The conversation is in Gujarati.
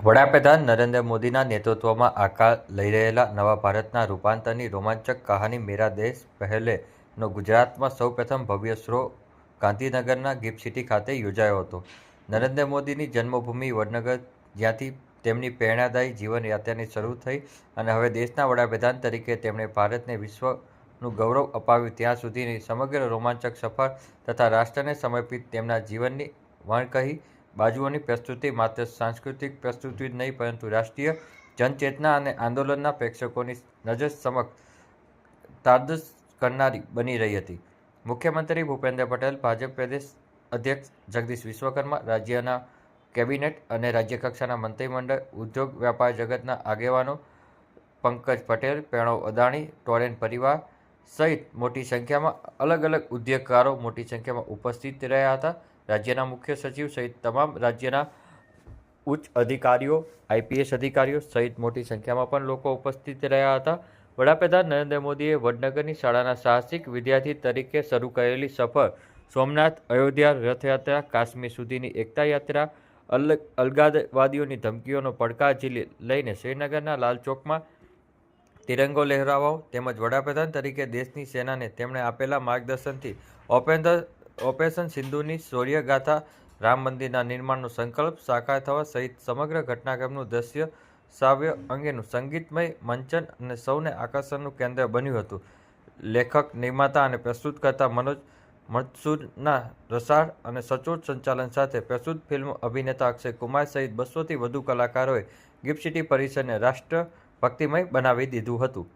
વડાપ્રધાન નરેન્દ્ર મોદીના નેતૃત્વમાં આકાર લઈ રહેલા નવા ભારતના રૂપાંતરની રોમાંચક કહાની મેરા દેશ પહેલેનો ગુજરાતમાં સૌપ્રથમ ભવ્ય શો ગાંધીનગરના ગિફ્ટ સિટી ખાતે યોજાયો હતો. નરેન્દ્ર મોદીની જન્મભૂમિ વડનગર, જ્યાંથી તેમની પ્રેરણાદાયી જીવનયાત્રાની શરૂ થઈ અને હવે દેશના વડાપ્રધાન તરીકે તેમણે ભારતને વિશ્વનું ગૌરવ અપાવ્યું ત્યાં સુધીની સમગ્ર રોમાંચક સફર તથા રાષ્ટ્રને સમર્પિત તેમના જીવનની વણકહી બાજુઓની પ્રસ્તુતિ માત્ર સાંસ્કૃતિક પ્રસ્તુતિ જ નહીં પરંતુ રાષ્ટ્રીય જનચેતના અને આંદોલનના પ્રેક્ષકોની નજર સમક્ષ તાદસ કરનારી બની રહી હતી. મુખ્યમંત્રી ભૂપેન્દ્ર પટેલ, ભાજપ પ્રદેશ અધ્યક્ષ જગદીશ વિશ્વકર્મા, રાજ્યના કેબિનેટ અને રાજ્યકક્ષાના મંત્રીમંડળ, ઉદ્યોગ વ્યાપાર જગતના આગેવાનો પંકજ પટેલ, પ્રણવ અદાણી, ટોરેન પરિવાર સહિત મોટી સંખ્યામાં અલગ અલગ ઉદ્યોગકારો મોટી સંખ્યામાં ઉપસ્થિત રહ્યા હતા. રાજ્યના મુખ્ય સચિવ સહિત તમામ રાજ્યના ઉચ્ચ અધિકારીઓ, આઈપીએસ અધિકારીઓ સહિત મોટી સંખ્યામાં પણ લોકો ઉપસ્થિત રહ્યા હતા. વડાપ્રધાન નરેન્દ્ર મોદીએ વડનગરની શાળાના સાહસિક વિદ્યાર્થી તરીકે શરૂ કરેલી સફર સોમનાથ, અયોધ્યા, રથયાત્રા, કાશ્મીર સુધીની એકતા યાત્રા, અલગાવવાદીઓની ધમકીઓનો પડકાર ઝીલી લઈને શ્રીનગરના લાલ ચોકમાં તિરંગો લહેરાવો તેમજ વડાપ્રધાન તરીકે દેશની સેનાને તેમણે આપેલા માર્ગદર્શનથી ઓપરેશન સિંધુની શૌર્યગાથા, રામ મંદિરના નિર્માણનો સંકલ્પ સાકાર થવા સહિત સમગ્ર ઘટનાક્રમનું દ્રશ્ય શ્રાવ્ય અંગેનું સંગીતમય મંચન અને સૌને આકર્ષણનું કેન્દ્ર બન્યું હતું. લેખક, નિર્માતા અને પ્રસ્તુતકર્તા મનોજ મથસુરના રસાળ અને સચોટ સંચાલન સાથે પ્રસ્તુત ફિલ્મ અભિનેતા અક્ષય કુમાર સહિત 200થી વધુ કલાકારોએ ગિફ્ટ સિટી પરિસરને રાષ્ટ્રભક્તિમય બનાવી દીધું હતું.